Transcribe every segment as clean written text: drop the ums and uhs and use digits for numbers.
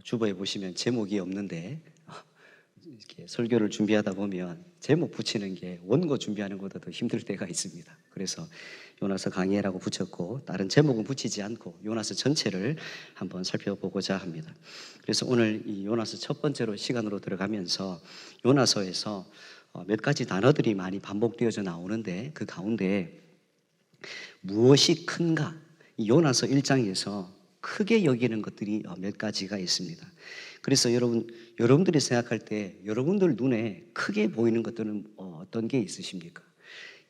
주보에 보시면 제목이 없는데 이렇게 설교를 준비하다 보면 제목 붙이는 게 원고 준비하는 것보다 더 힘들 때가 있습니다. 그래서 요나서 강해라고 붙였고 다른 제목은 붙이지 않고 요나서 전체를 한번 살펴보고자 합니다. 그래서 오늘 이 요나서 첫 번째로 시간으로 들어가면서 요나서에서 몇 가지 단어들이 많이 반복되어져 나오는데 그 가운데 무엇이 큰가? 이 요나서 1장에서 크게 여기는 것들이 몇 가지가 있습니다. 그래서 여러분들이 생각할 때 여러분들 눈에 크게 보이는 것들은 어떤 게 있으십니까?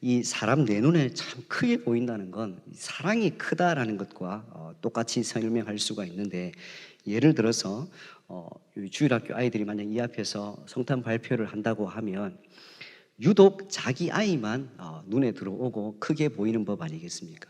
이 사람 내 눈에 참 크게 보인다는 건 사랑이 크다라는 것과 똑같이 설명할 수가 있는데, 예를 들어서 주일학교 아이들이 만약 이 앞에서 성탄 발표를 한다고 하면 유독 자기 아이만 눈에 들어오고 크게 보이는 법 아니겠습니까?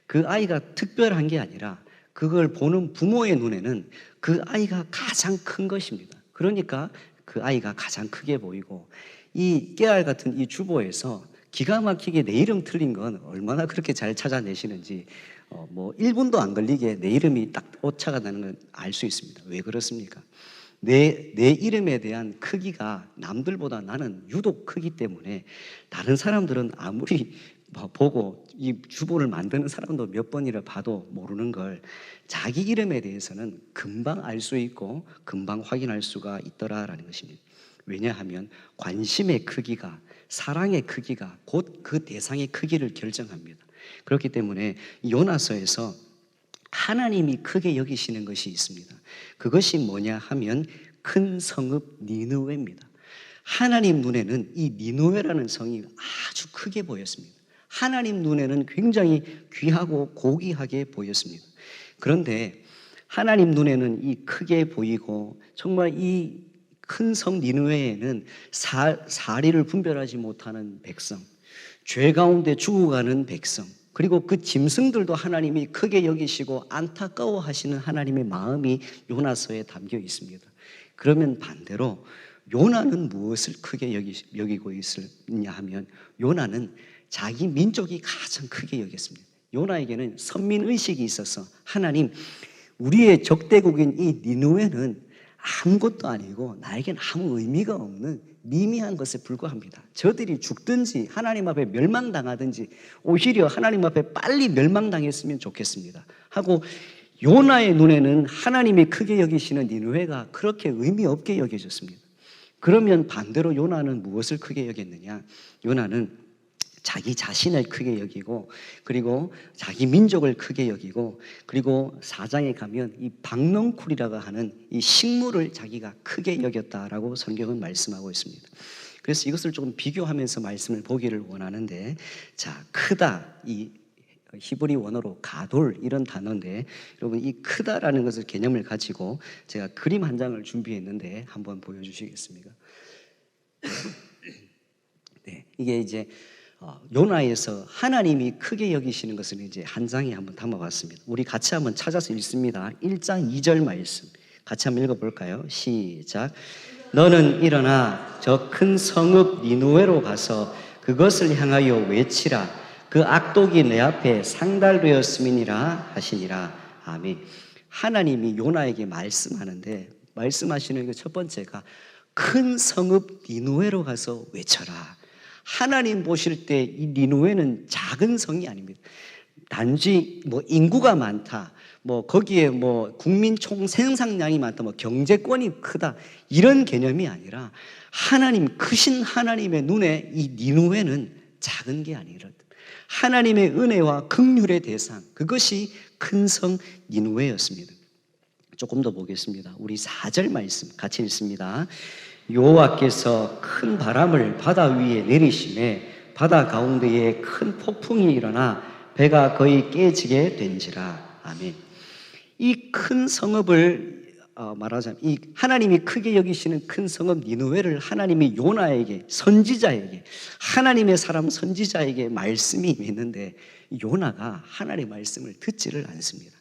그 아이가 특별한 게 아니라 그걸 보는 부모의 눈에는 그 아이가 가장 큰 것입니다. 그러니까 그 아이가 가장 크게 보이고, 이 깨알 같은 이 주보에서 기가 막히게 내 이름 틀린 건 얼마나 그렇게 잘 찾아내시는지 1분도 안 걸리게 내 이름이 딱 오차가 나는 걸 알 수 있습니다. 왜 그렇습니까? 내 이름에 대한 크기가 남들보다 나는 유독 크기 때문에 다른 사람들은 아무리 보고 이 주보를 만드는 사람도 몇 번이라 봐도 모르는 걸 자기 이름에 대해서는 금방 알 수 있고 금방 확인할 수가 있더라라는 것입니다. 왜냐하면 관심의 크기가, 사랑의 크기가 곧 그 대상의 크기를 결정합니다. 그렇기 때문에 요나서에서 하나님이 크게 여기시는 것이 있습니다. 그것이 뭐냐 하면 큰 성읍 니느웨입니다. 하나님 눈에는 이 니느웨라는 성이 아주 크게 보였습니다. 하나님 눈에는 굉장히 귀하고 고귀하게 보였습니다. 그런데 하나님 눈에는 이 크게 보이고 정말 이 큰 성 니느웨에는 사리를 분별하지 못하는 백성, 죄 가운데 죽어가는 백성, 그리고 그 짐승들도 하나님이 크게 여기시고 안타까워하시는 하나님의 마음이 요나서에 담겨 있습니다. 그러면 반대로 요나는 무엇을 크게 여기고 있느냐 하면 요나는 자기 민족이 가장 크게 여겼습니다. 요나에게는 선민의식이 있어서 하나님, 우리의 적대국인 이 니느웨는 아무것도 아니고 나에겐 아무 의미가 없는 미미한 것에 불과합니다. 저들이 죽든지 하나님 앞에 멸망당하든지 오히려 하나님 앞에 빨리 멸망당했으면 좋겠습니다 하고, 요나의 눈에는 하나님이 크게 여기시는 니느웨가 그렇게 의미 없게 여겨졌습니다. 그러면 반대로 요나는 무엇을 크게 여겼느냐? 요나는 자기 자신을 크게 여기고, 그리고 자기 민족을 크게 여기고, 그리고 4장에 가면 이 박넝쿨이라고 하는 이 식물을 자기가 크게 여겼다라고 성경은 말씀하고 있습니다. 그래서 이것을 조금 비교하면서 말씀을 보기를 원하는데, 자, 크다, 이 히브리 원어로 가돌 이런 단어인데, 여러분 이 크다라는 것을 개념을 가지고 제가 그림 한 장을 준비했는데 한번 보여주시겠습니까? 네, 이게 이제 요나에서 하나님이 크게 여기시는 것을 이제 한 장에 한번 담아봤습니다. 우리 같이 한번 찾아서 읽습니다. 1장 2절 말씀 같이 한번 읽어볼까요? 시작. 너는 일어나 저 큰 성읍 니느웨로 가서 그것을 향하여 외치라. 그 악독이 내 앞에 상달되었음이니라 하시니라. 아멘. 하나님이 요나에게 말씀하는데, 말씀하시는 그 첫 번째가 큰 성읍 니느웨로 가서 외쳐라. 하나님 보실 때 이 니느웨는 작은 성이 아닙니다. 단지 인구가 많다, 거기에 국민 총 생산량이 많다, 경제권이 크다, 이런 개념이 아니라 하나님, 크신 하나님의 눈에 이 니느웨는 작은 게 아니라 하나님의 은혜와 긍휼의 대상, 그것이 큰 성 니느웨였습니다. 조금 더 보겠습니다. 우리 4절 말씀 같이 읽습니다. 여호와께서 큰 바람을 바다 위에 내리시매 바다 가운데에 큰 폭풍이 일어나 배가 거의 깨지게 된지라. 아멘. 이 큰 성읍을 말하자면 이 하나님이 크게 여기시는 큰 성읍 니느웨를 하나님이 요나에게, 선지자에게, 하나님의 사람 선지자에게 말씀이 있는데 요나가 하나님의 말씀을 듣지를 않습니다.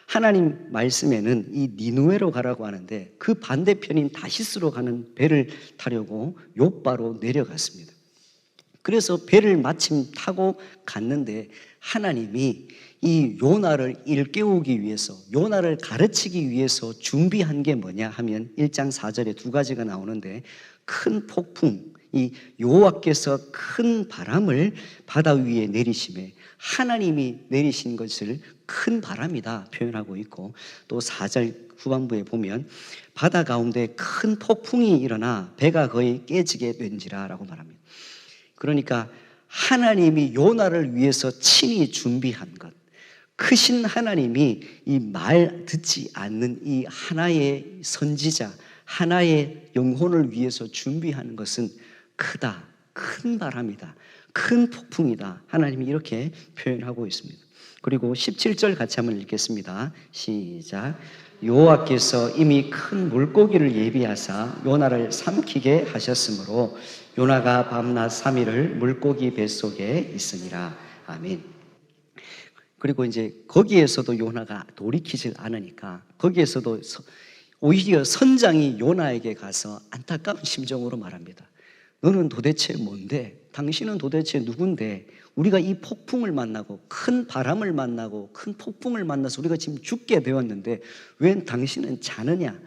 하나님 말씀에는 이 니느웨로 가라고 하는데 그 반대편인 다시스로 가는 배를 타려고 욥바로 내려갔습니다. 그래서 배를 마침 타고 갔는데 하나님이 이 요나를 일깨우기 위해서, 요나를 가르치기 위해서 준비한 게 뭐냐 하면 1장 4절에 두 가지가 나오는데, 큰 폭풍, 이 여호와께서 큰 바람을 바다 위에 내리심에, 하나님이 내리신 것을 큰 바람이다 표현하고 있고, 또 4절 후반부에 보면 바다 가운데 큰 폭풍이 일어나 배가 거의 깨지게 된지라 라고 말합니다. 그러니까 하나님이 요나를 위해서 친히 준비한 것, 크신 하나님이 이 말 듣지 않는 이 하나의 선지자, 하나의 영혼을 위해서 준비하는 것은 크다, 큰 바람이다, 큰 폭풍이다, 하나님이 이렇게 표현하고 있습니다. 그리고 17절 같이 한번 읽겠습니다. 시작. 여호와께서 이미 큰 물고기를 예비하사 요나를 삼키게 하셨으므로 요나가 밤낮 3일을 물고기 뱃속에 있으니라. 아멘. 그리고 이제 거기에서도 요나가 돌이키질 않으니까, 거기에서도 오히려 선장이 요나에게 가서 안타까운 심정으로 말합니다. 너는 도대체 뭔데? 당신은 도대체 누군데? 우리가 이 폭풍을 만나고 큰 바람을 만나고 큰 폭풍을 만나서 우리가 지금 죽게 되었는데 왜 당신은 자느냐?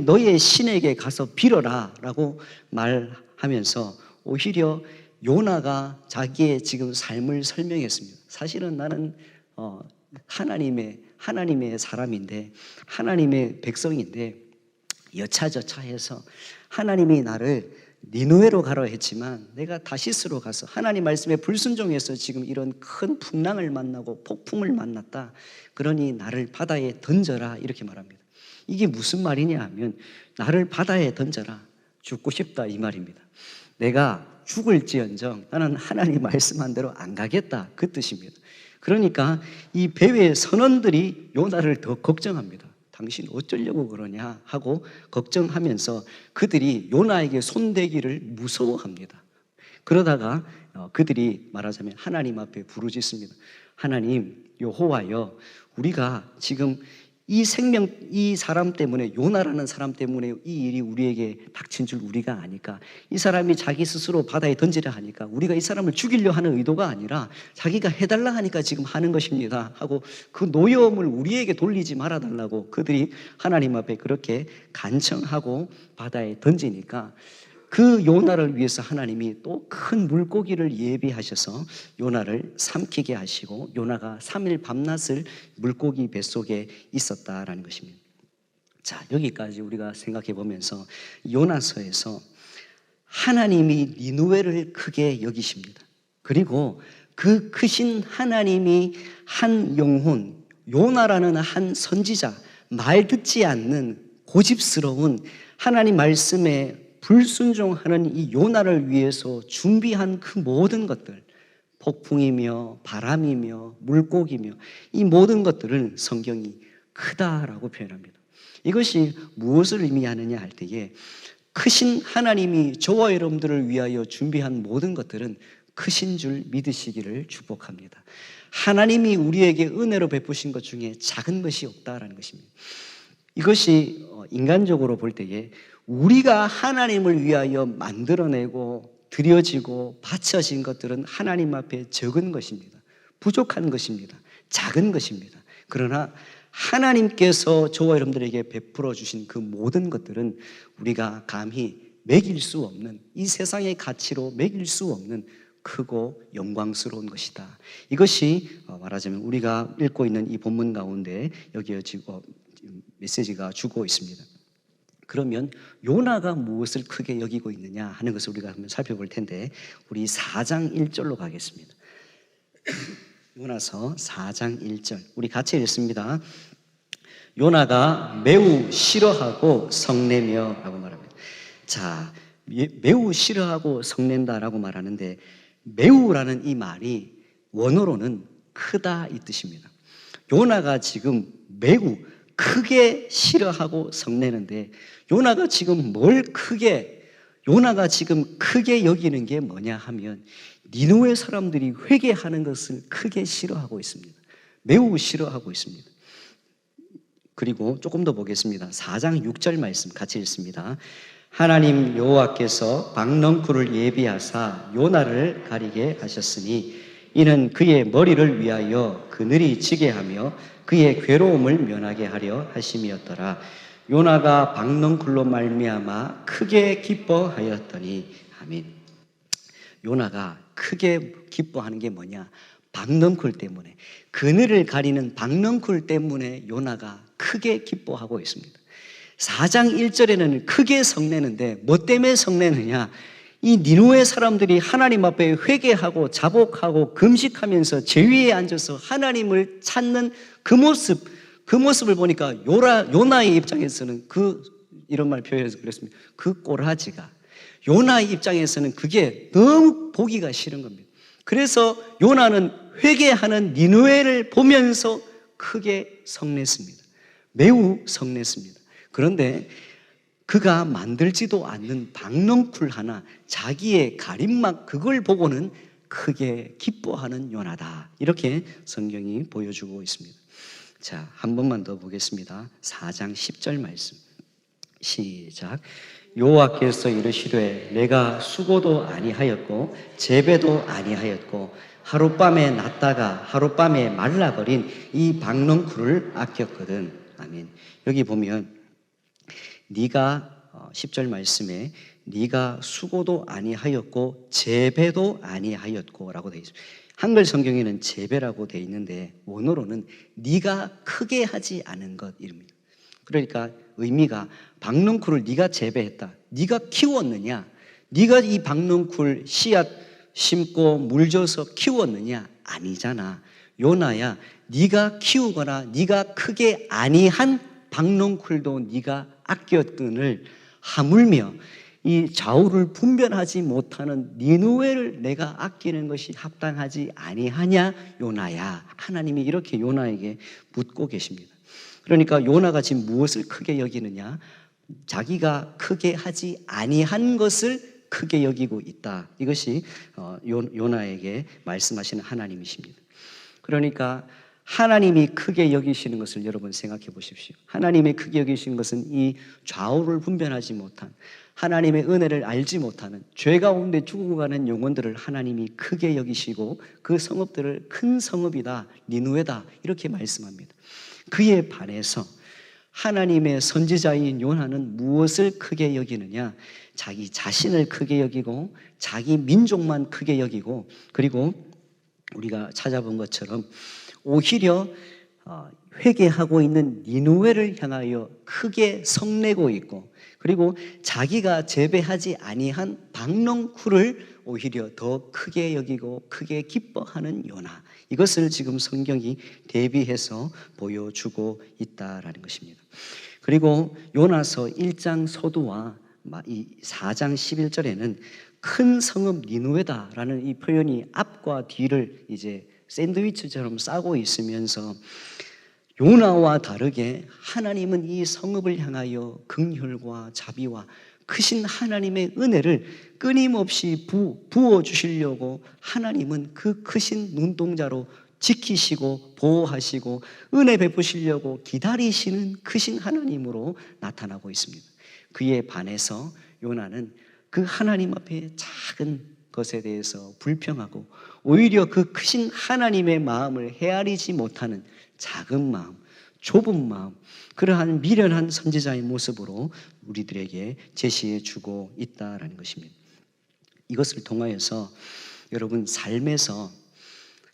너의 신에게 가서 빌어라 라고 말하면서 오히려 요나가 자기의 지금 삶을 설명했습니다. 사실은 나는 하나님의 사람인데, 하나님의 백성인데, 여차저차해서 하나님이 나를 니느웨로 가라 했지만 내가 다시스로 가서 하나님 말씀에 불순종해서 지금 이런 큰 풍랑을 만나고 폭풍을 만났다. 그러니 나를 바다에 던져라, 이렇게 말합니다. 이게 무슨 말이냐 하면, 나를 바다에 던져라, 죽고 싶다 이 말입니다. 내가 죽을지언정 나는 하나님 말씀한 대로 안 가겠다, 그 뜻입니다. 그러니까 이 배의 선원들이 요나를 더 걱정합니다. 당신 어쩌려고 그러냐 하고 걱정하면서 그들이 요나에게 손대기를 무서워합니다. 그러다가 그들이 말하자면 하나님 앞에 부르짖습니다. 하나님, 여호와여, 우리가 지금 이 사람 때문에, 요나라는 사람 때문에 이 일이 우리에게 닥친 줄 우리가 아니까, 이 사람이 자기 스스로 바다에 던지려 하니까 우리가 이 사람을 죽이려 하는 의도가 아니라 자기가 해달라 하니까 지금 하는 것입니다 하고 그 노여움을 우리에게 돌리지 말아달라고 그들이 하나님 앞에 그렇게 간청하고 바다에 던지니까, 그 요나를 위해서 하나님이 또 큰 물고기를 예비하셔서 요나를 삼키게 하시고 요나가 3일 밤낮을 물고기 뱃속에 있었다라는 것입니다. 자, 여기까지 우리가 생각해 보면서 요나서에서 하나님이 니느웨를 크게 여기십니다. 그리고 그 크신 하나님이 한 영혼, 요나라는 한 선지자, 말 듣지 않는 고집스러운 하나님 말씀에 불순종하는 이 요나를 위해서 준비한 그 모든 것들, 폭풍이며 바람이며 물고기며 이 모든 것들을 성경이 크다라고 표현합니다. 이것이 무엇을 의미하느냐 할 때에, 크신 하나님이 저와 여러분들을 위하여 준비한 모든 것들은 크신 줄 믿으시기를 축복합니다. 하나님이 우리에게 은혜로 베푸신 것 중에 작은 것이 없다라는 것입니다. 이것이 인간적으로 볼 때에 우리가 하나님을 위하여 만들어내고 드려지고 바쳐진 것들은 하나님 앞에 적은 것입니다. 부족한 것입니다. 작은 것입니다. 그러나 하나님께서 저와 여러분들에게 베풀어 주신 그 모든 것들은 우리가 감히 매길 수 없는, 이 세상의 가치로 매길 수 없는 크고 영광스러운 것이다. 이것이 말하자면 우리가 읽고 있는 이 본문 가운데 여기에 메시지가 주고 있습니다. 그러면 요나가 무엇을 크게 여기고 있느냐 하는 것을 우리가 한번 살펴볼 텐데, 우리 4장 1절로 가겠습니다. 요나서 4장 1절 우리 같이 읽습니다. 요나가 매우 싫어하고 성내며 라고 말합니다. 자, 매우 싫어하고 성낸다라고 말하는데, 매우라는 이 말이 원어로는 크다 이 뜻입니다. 요나가 지금 매우 크게 싫어하고 성내는데, 요나가 지금 요나가 지금 크게 여기는 게 뭐냐 하면, 니느웨 사람들이 회개하는 것을 크게 싫어하고 있습니다. 매우 싫어하고 있습니다. 그리고 조금 더 보겠습니다. 4장 6절 말씀 같이 읽습니다. 하나님 여호와께서 박넝쿨을 예비하사 요나를 가리게 하셨으니 이는 그의 머리를 위하여 그늘이 지게 하며 그의 괴로움을 면하게 하려 하심이었더라. 요나가 박넝쿨로 말미암아 크게 기뻐하였더니. 아멘. 요나가 크게 기뻐하는 게 뭐냐? 박넝쿨 때문에, 그늘을 가리는 박넝쿨 때문에 요나가 크게 기뻐하고 있습니다. 4장 1절에는 크게 성내는데 뭐 때문에 성내느냐? 이 니느웨 사람들이 하나님 앞에 회개하고 자복하고 금식하면서 제위에 앉아서 하나님을 찾는 그 모습을 보니까 요나의 입장에서는 이런 말 표현해서 그랬습니다. 그 꼬라지가 요나의 입장에서는 그게 너무 보기가 싫은 겁니다. 그래서 요나는 회개하는 니느웨를 보면서 크게 성냈습니다. 매우 성냈습니다. 그런데 그가 만들지도 않는 박넝쿨 하나, 자기의 가림막 그걸 보고는 크게 기뻐하는 요나다. 이렇게 성경이 보여주고 있습니다. 자, 한 번만 더 보겠습니다. 4장 10절 말씀. 시작. 여호와께서 이르시되 내가 수고도 아니하였고 재배도 아니하였고 하룻밤에 났다가 하룻밤에 말라버린 이 박넝쿨을 아꼈거든. 아멘. 여기 보면 네가 10절 말씀에 네가 수고도 아니하였고 재배도 아니하였고 라고 되어 있습니다. 한글 성경에는 재배라고 되어 있는데 원어로는 네가 크게 하지 않은 것 이릅니다. 그러니까 의미가 박넝쿨을 네가 재배했다, 네가 키웠느냐, 네가 이 박넝쿨 씨앗 심고 물줘서 키웠느냐? 아니잖아. 요나야, 네가 키우거나 네가 크게 아니한 박넝쿨도 네가 아꼈거늘 하물며 이 좌우를 분별하지 못하는 니느웨를 내가 아끼는 것이 합당하지 아니하냐 요나야. 하나님이 이렇게 요나에게 묻고 계십니다. 그러니까 요나가 지금 무엇을 크게 여기느냐? 자기가 크게 하지 아니한 것을 크게 여기고 있다. 이것이 요나에게 말씀하시는 하나님이십니다. 그러니까 하나님이 크게 여기시는 것을 여러분 생각해 보십시오. 하나님이 크게 여기시는 것은 이 좌우를 분별하지 못한, 하나님의 은혜를 알지 못하는 죄 가운데 죽어가는 영혼들을 하나님이 크게 여기시고 그 성읍들을 큰 성읍이다, 니느웨다 이렇게 말씀합니다. 그에 반해서 하나님의 선지자인 요나는 무엇을 크게 여기느냐? 자기 자신을 크게 여기고 자기 민족만 크게 여기고, 그리고 우리가 찾아본 것처럼 오히려 회개하고 있는 니느웨를 향하여 크게 성내고 있고, 그리고 자기가 재배하지 아니한 박넝쿨을 오히려 더 크게 여기고 크게 기뻐하는 요나. 이것을 지금 성경이 대비해서 보여주고 있다라는 것입니다. 그리고 요나서 1장 서두와 이 4장 11절에는 큰 성읍 니느웨다라는 이 표현이 앞과 뒤를 이제 샌드위치처럼 싸고 있으면서 요나와 다르게 하나님은 이 성읍을 향하여 긍휼과 자비와 크신 하나님의 은혜를 끊임없이 부어주시려고 하나님은 그 크신 눈동자로 지키시고 보호하시고 은혜 베푸시려고 기다리시는 크신 하나님으로 나타나고 있습니다. 그에 반해서 요나는 그 하나님 앞에 작은 것에 대해서 불평하고 오히려 그 크신 하나님의 마음을 헤아리지 못하는 작은 마음, 좁은 마음, 그러한 미련한 선지자의 모습으로 우리들에게 제시해 주고 있다라는 것입니다. 이것을 통하여서 여러분 삶에서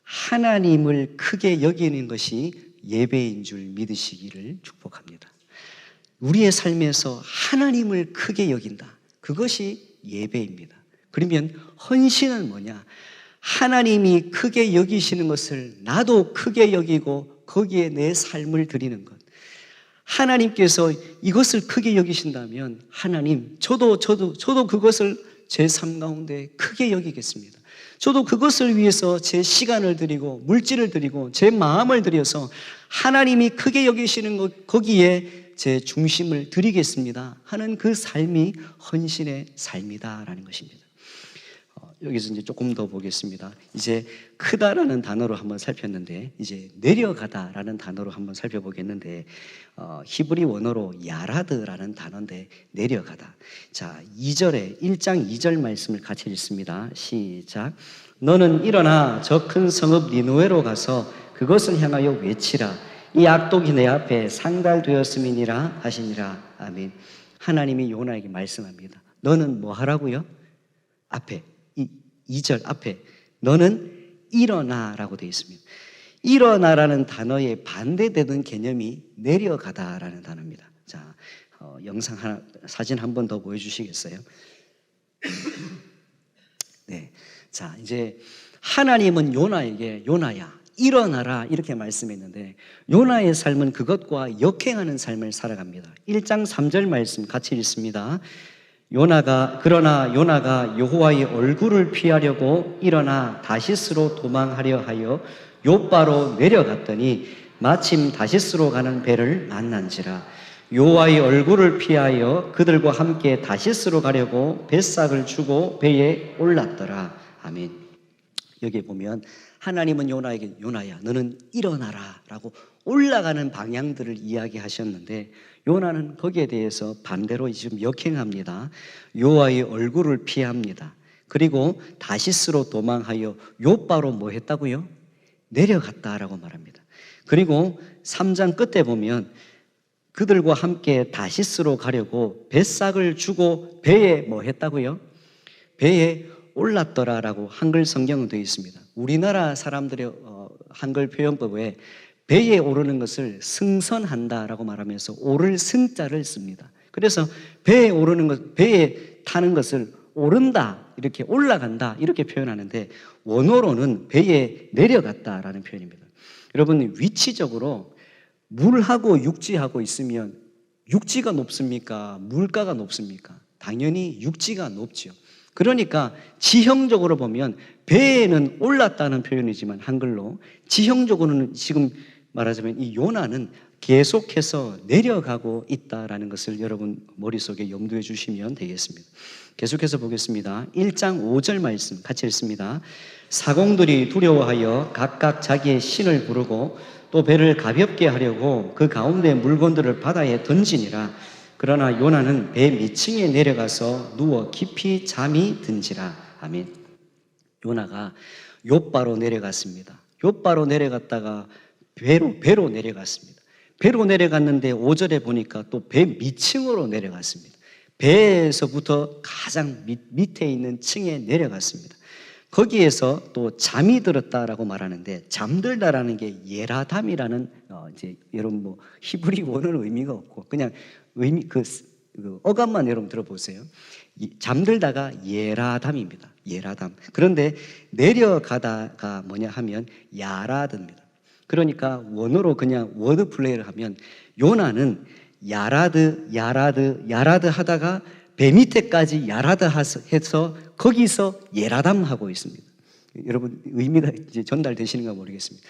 하나님을 크게 여기는 것이 예배인 줄 믿으시기를 축복합니다. 우리의 삶에서 하나님을 크게 여긴다. 그것이 예배입니다. 그러면 헌신은 뭐냐? 하나님이 크게 여기시는 것을 나도 크게 여기고 거기에 내 삶을 드리는 것. 하나님께서 이것을 크게 여기신다면 하나님, 저도 그것을 제 삶 가운데 크게 여기겠습니다. 저도 그것을 위해서 제 시간을 드리고 물질을 드리고 제 마음을 들여서 하나님이 크게 여기시는 것, 거기에 제 중심을 드리겠습니다 하는 그 삶이 헌신의 삶이다라는 것입니다. 여기서 이제 조금 더 보겠습니다. 이제 크다라는 단어로 한번 살폈는데 이제 내려가다라는 단어로 한번 살펴보겠는데 히브리 원어로 야라드라는 단어인데 내려가다. 자, 1장 2절 말씀을 같이 읽습니다. 시작. 너는 일어나 저 큰 성읍 니느웨로 가서 그것을 향하여 외치라. 이 악독이 내 앞에 상달되었음이니라 하시니라. 아멘. 하나님이 요나에게 말씀합니다. 너는 뭐 하라고요? 앞에, 2절 앞에 너는 일어나라고 되어 있습니다. 일어나라는 단어에 반대되는 개념이 내려가다라는 단어입니다. 자, 영상 하나, 사진 한 번 더 보여주시겠어요? 네. 자, 이제 하나님은 요나에게 요나야, 일어나라 이렇게 말씀했는데 요나의 삶은 그것과 역행하는 삶을 살아갑니다. 1장 3절 말씀 같이 읽습니다. 그러나 요나가 여호와의 얼굴을 피하려고 일어나 다시스로 도망하려 하여 요바로 내려갔더니 마침 다시스로 가는 배를 만난지라. 여호와의 얼굴을 피하여 그들과 함께 다시스로 가려고 뱃삭을 주고 배에 올랐더라. 아멘. 여기 보면 하나님은 요나에게 요나야 너는 일어나라 라고 올라가는 방향들을 이야기하셨는데 요나는 거기에 대해서 반대로 지금 역행합니다. 여호와의 얼굴을 피합니다. 그리고 다시스로 도망하여 요바로 뭐 했다고요? 내려갔다라고 말합니다. 그리고 3장 끝에 보면 그들과 함께 다시스로 가려고 뱃삭을 주고 배에 뭐 했다고요? 배에 올랐더라라고 한글 성경은 되어 있습니다. 우리나라 사람들의 한글 표현법에 배에 오르는 것을 승선한다라고 말하면서 오를 승자를 씁니다. 그래서 배에 오르는 것, 배에 타는 것을 오른다, 이렇게 올라간다 이렇게 표현하는데 원어로는 배에 내려갔다라는 표현입니다. 여러분 위치적으로 물하고 육지하고 있으면 육지가 높습니까? 물가가 높습니까? 당연히 육지가 높죠. 그러니까 지형적으로 보면 배에는 올랐다는 표현이지만 한글로 지형적으로는 지금 말하자면 이 요나는 계속해서 내려가고 있다라는 것을 여러분 머릿속에 염두해 주시면 되겠습니다. 계속해서 보겠습니다. 1장 5절 말씀 같이 읽습니다. 사공들이 두려워하여 각각 자기의 신을 부르고 또 배를 가볍게 하려고 그 가운데 물건들을 바다에 던지니라. 그러나 요나는 배 밑층에 내려가서 누워 깊이 잠이 든지라. 아멘. 요나가 욥바로 내려갔습니다. 욥바로 내려갔다가 배로 내려갔습니다. 배로 내려갔는데 5절에 보니까 또 배 밑층으로 내려갔습니다. 배에서부터 가장 밑에 있는 층에 내려갔습니다. 거기에서 또 잠이 들었다라고 말하는데 잠들다라는 게 예라담이라는 이제 여러분 뭐 히브리 원어는 의미가 없고 그냥 의미 그 어감만 여러분 들어보세요. 잠들다가 예라담입니다. 예라담. 그런데 내려가다가 뭐냐 하면 야라드입니다. 그러니까 원어로 그냥 워드 플레이를 하면 요나는 야라드 하다가 배 밑에까지 야라드 해서 거기서 예라담 하고 있습니다. 여러분 의미가 이제 전달되시는가 모르겠습니다.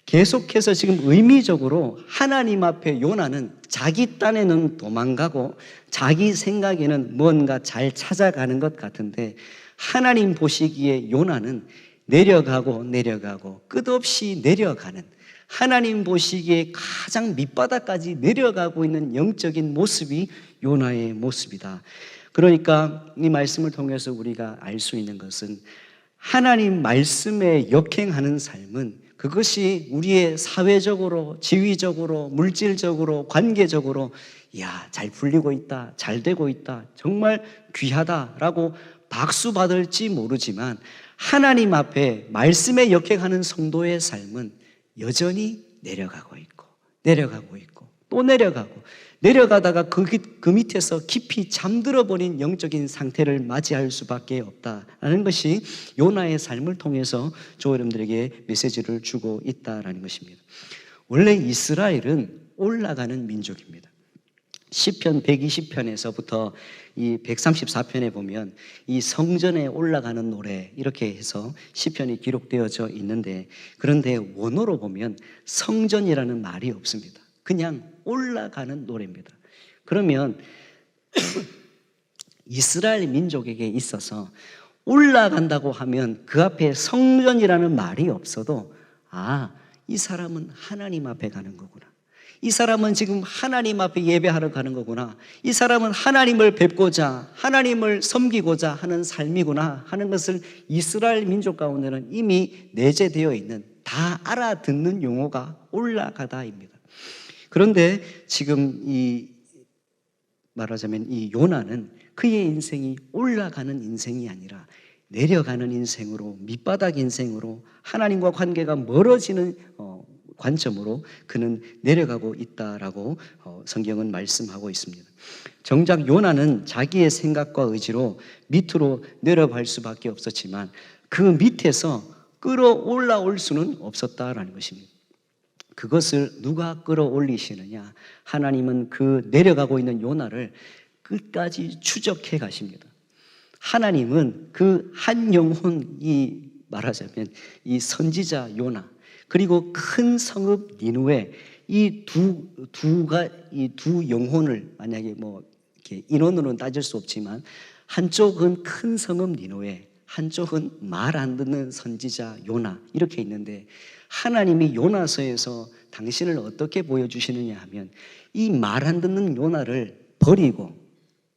계속해서 지금 의미적으로 하나님 앞에 요나는 자기 딴에는 도망가고 자기 생각에는 뭔가 잘 찾아가는 것 같은데 하나님 보시기에 요나는 내려가고 끝없이 내려가는 하나님 보시기에 가장 밑바닥까지 내려가고 있는 영적인 모습이 요나의 모습이다. 그러니까 이 말씀을 통해서 우리가 알 수 있는 것은 하나님 말씀에 역행하는 삶은 그것이 우리의 사회적으로, 지위적으로, 물질적으로, 관계적으로 잘 풀리고 있다, 잘 되고 있다, 정말 귀하다라고 박수 받을지 모르지만 하나님 앞에 말씀에 역행하는 성도의 삶은 여전히 내려가고 있고 또 내려가다가 그 밑에서 깊이 잠들어 버린 영적인 상태를 맞이할 수밖에 없다라는 것이 요나의 삶을 통해서 저 여러분들에게 메시지를 주고 있다라는 것입니다. 원래 이스라엘은 올라가는 민족입니다. 시편 120편에서부터 이 134편에 보면 이 성전에 올라가는 노래 이렇게 해서 시편이 기록되어져 있는데 그런데 원어로 보면 성전이라는 말이 없습니다. 그냥 올라가는 노래입니다. 그러면 이스라엘 민족에게 있어서 올라간다고 하면 그 앞에 성전이라는 말이 없어도 이 사람은 하나님 앞에 가는 거구나. 이 사람은 지금 하나님 앞에 예배하러 가는 거구나. 이 사람은 하나님을 뵙고자, 하나님을 섬기고자 하는 삶이구나 하는 것을 이스라엘 민족 가운데는 이미 내재되어 있는, 다 알아듣는 용어가 올라가다입니다. 그런데 지금 말하자면 이 요나는 그의 인생이 올라가는 인생이 아니라 내려가는 인생으로, 밑바닥 인생으로, 하나님과 관계가 멀어지는 관점으로 그는 내려가고 있다라고 성경은 말씀하고 있습니다. 정작 요나는 자기의 생각과 의지로 밑으로 내려갈 수밖에 없었지만 그 밑에서 끌어올라올 수는 없었다라는 것입니다. 그것을 누가 끌어올리시느냐? 하나님은 그 내려가고 있는 요나를 끝까지 추적해 가십니다. 하나님은 그 한 영혼, 말하자면 이 선지자 요나, 그리고 큰 성읍 니느웨, 이 두 영혼을 만약에 이렇게 인원으로는 따질 수 없지만 한쪽은 큰 성읍 니느웨, 한쪽은 말 안 듣는 선지자 요나, 이렇게 있는데 하나님이 요나서에서 당신을 어떻게 보여주시느냐 하면 이 말 안 듣는 요나를 버리고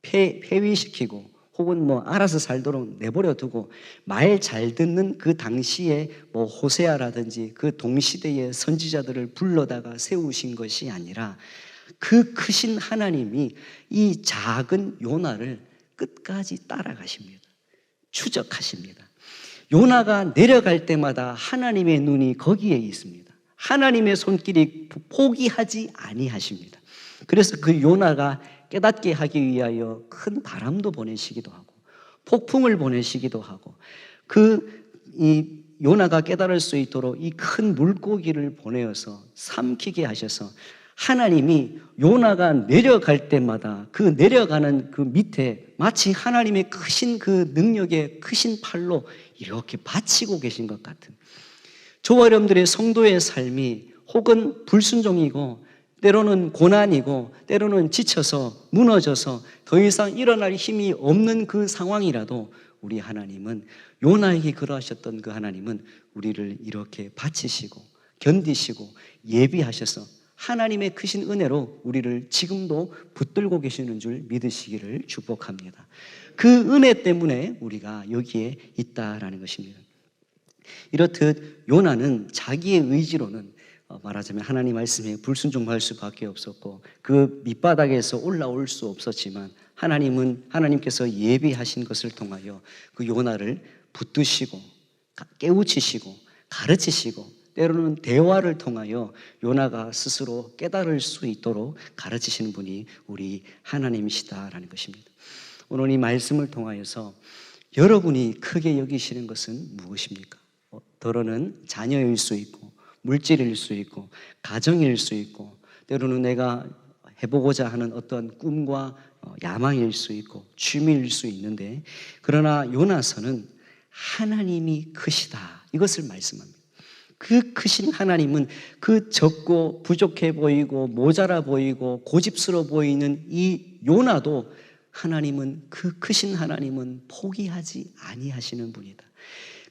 폐위시키고 혹은 알아서 살도록 내버려 두고 말 잘 듣는 그 당시에 호세아라든지 그 동시대의 선지자들을 불러다가 세우신 것이 아니라 그 크신 하나님이 이 작은 요나를 끝까지 따라가십니다. 추적하십니다. 요나가 내려갈 때마다 하나님의 눈이 거기에 있습니다. 하나님의 손길이 포기하지 아니하십니다. 그래서 그 요나가 깨닫게 하기 위하여 큰 바람도 보내시기도 하고 폭풍을 보내시기도 하고 이 요나가 깨달을 수 있도록 이 큰 물고기를 보내어서 삼키게 하셔서 하나님이 요나가 내려갈 때마다 그 내려가는 그 밑에 마치 하나님의 크신 그 능력의 크신 팔로 이렇게 받치고 계신 것 같은, 저와 여러분들의 성도의 삶이 혹은 불순종이고 때로는 고난이고 때로는 지쳐서 무너져서 더 이상 일어날 힘이 없는 그 상황이라도 우리 하나님은, 요나에게 그러하셨던 그 하나님은 우리를 이렇게 받치시고 견디시고 예비하셔서 하나님의 크신 은혜로 우리를 지금도 붙들고 계시는 줄 믿으시기를 축복합니다. 그 은혜 때문에 우리가 여기에 있다라는 것입니다. 이렇듯 요나는 자기의 의지로는 말하자면 하나님 말씀에 불순종할 수밖에 없었고 그 밑바닥에서 올라올 수 없었지만 하나님께서 예비하신 것을 통하여 그 요나를 붙드시고 깨우치시고 가르치시고 때로는 대화를 통하여 요나가 스스로 깨달을 수 있도록 가르치시는 분이 우리 하나님이시다라는 것입니다. 오늘 이 말씀을 통하여서 여러분이 크게 여기시는 것은 무엇입니까? 더러는 자녀일 수 있고 물질일 수 있고 가정일 수 있고 때로는 내가 해보고자 하는 어떤 꿈과 야망일 수 있고 취미일 수 있는데, 그러나 요나서는 하나님이 크시다 이것을 말씀합니다. 그 크신 하나님은 그 적고 부족해 보이고 모자라 보이고 고집스러워 보이는 이 요나도 하나님은, 그 크신 하나님은 포기하지 아니하시는 분이다.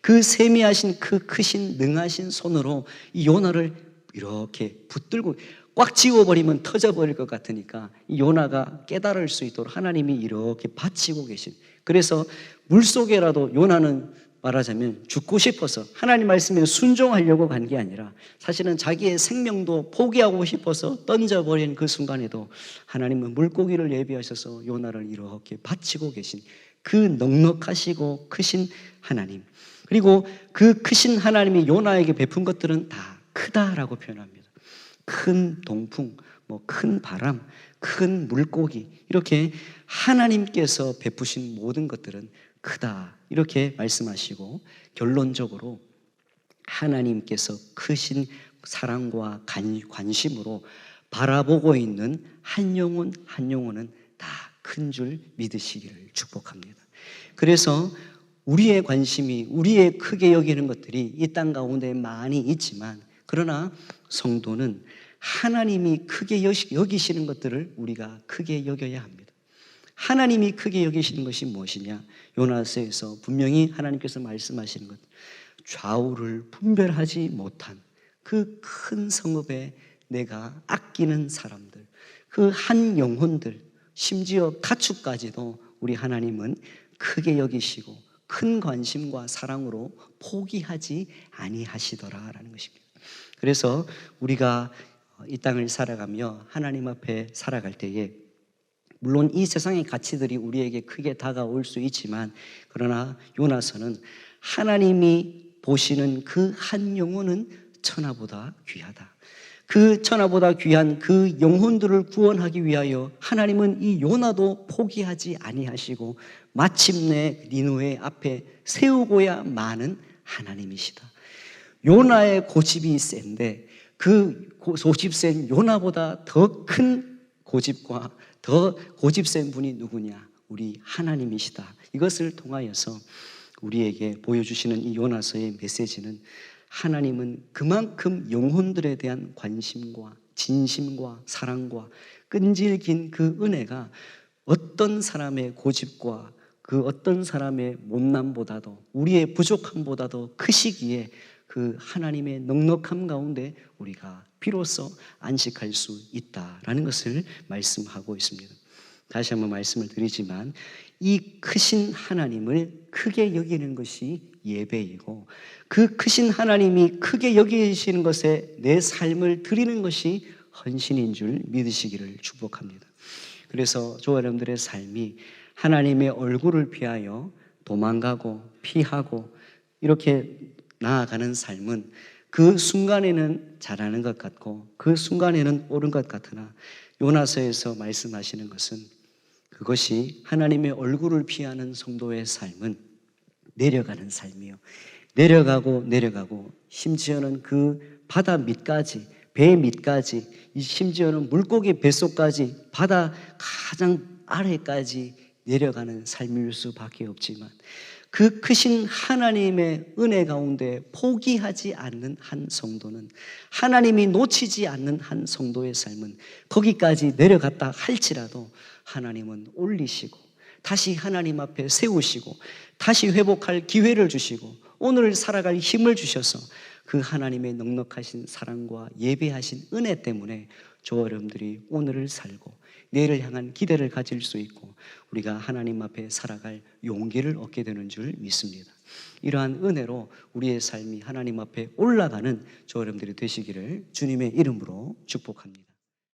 그 세미하신 그 크신 능하신 손으로 이 요나를 이렇게 붙들고 꽉 쥐어버리면 터져버릴 것 같으니까 이 요나가 깨달을 수 있도록 하나님이 이렇게 받치고 계신, 그래서 물속에라도 요나는 말하자면 죽고 싶어서 하나님 말씀에 순종하려고 간 게 아니라 사실은 자기의 생명도 포기하고 싶어서 던져버린 그 순간에도 하나님은 물고기를 예비하셔서 요나를 이렇게 받치고 계신 그 넉넉하시고 크신 하나님, 그리고 그 크신 하나님이 요나에게 베푼 것들은 다 크다라고 표현합니다. 큰 동풍, 큰 바람, 큰 물고기, 이렇게 하나님께서 베푸신 모든 것들은 크다 이렇게 말씀하시고 결론적으로 하나님께서 크신 사랑과 관심으로 바라보고 있는 한 영혼 한 영혼은 다 큰 줄 믿으시기를 축복합니다. 그래서 우리의 관심이, 우리의 크게 여기는 것들이 이 땅 가운데 많이 있지만, 그러나 성도는 하나님이 크게 여기시는 것들을 우리가 크게 여겨야 합니다. 하나님이 크게 여기시는 것이 무엇이냐? 요나서에서 분명히 하나님께서 말씀하시는 것, 좌우를 분별하지 못한 그 큰 성읍의 내가 아끼는 사람들, 그 한 영혼들, 심지어 가축까지도 우리 하나님은 크게 여기시고 큰 관심과 사랑으로 포기하지 아니하시더라라는 것입니다. 그래서 우리가 이 땅을 살아가며 하나님 앞에 살아갈 때에 물론 이 세상의 가치들이 우리에게 크게 다가올 수 있지만, 그러나 요나서는 하나님이 보시는 그 한 영혼은 천하보다 귀하다. 그 천하보다 귀한 그 영혼들을 구원하기 위하여 하나님은 이 요나도 포기하지 아니하시고 마침내 니느웨 앞에 세우고야 마는 하나님이시다. 요나의 고집이 센데 그 고집 센 요나보다 더 큰 고집과 더 고집 센 분이 누구냐? 우리 하나님이시다. 이것을 통하여서 우리에게 보여주시는 이 요나서의 메시지는, 하나님은 그만큼 영혼들에 대한 관심과 진심과 사랑과 끈질긴 그 은혜가 어떤 사람의 고집과 그 어떤 사람의 못남보다도, 우리의 부족함보다도 크시기에 그 하나님의 넉넉함 가운데 우리가 비로소 안식할 수 있다라는 것을 말씀하고 있습니다. 다시 한번 말씀을 드리지만, 이 크신 하나님을 크게 여기는 것이 예배이고, 그 크신 하나님이 크게 여기시는 것에 내 삶을 드리는 것이 헌신인 줄 믿으시기를 축복합니다. 그래서 저와 여러분들의 삶이 하나님의 얼굴을 피하여 도망가고 피하고 이렇게 나아가는 삶은 그 순간에는 잘하는 것 같고 그 순간에는 옳은 것 같으나, 요나서에서 말씀하시는 것은 그것이 하나님의 얼굴을 피하는 성도의 삶은 내려가는 삶이요, 내려가고 내려가고 심지어는 그 바다 밑까지, 배 밑까지, 심지어는 물고기 뱃속까지, 바다 가장 아래까지 내려가는 삶일 수밖에 없지만, 그 크신 하나님의 은혜 가운데 포기하지 않는 한 성도는, 하나님이 놓치지 않는 한 성도의 삶은 거기까지 내려갔다 할지라도 하나님은 올리시고 다시 하나님 앞에 세우시고 다시 회복할 기회를 주시고 오늘 살아갈 힘을 주셔서 그 하나님의 넉넉하신 사랑과 예배하신 은혜 때문에 저와 여러분들이 오늘을 살고 내일을 향한 기대를 가질 수 있고 우리가 하나님 앞에 살아갈 용기를 얻게 되는 줄 믿습니다. 이러한 은혜로 우리의 삶이 하나님 앞에 올라가는 저와 여러분들이 되시기를 주님의 이름으로 축복합니다.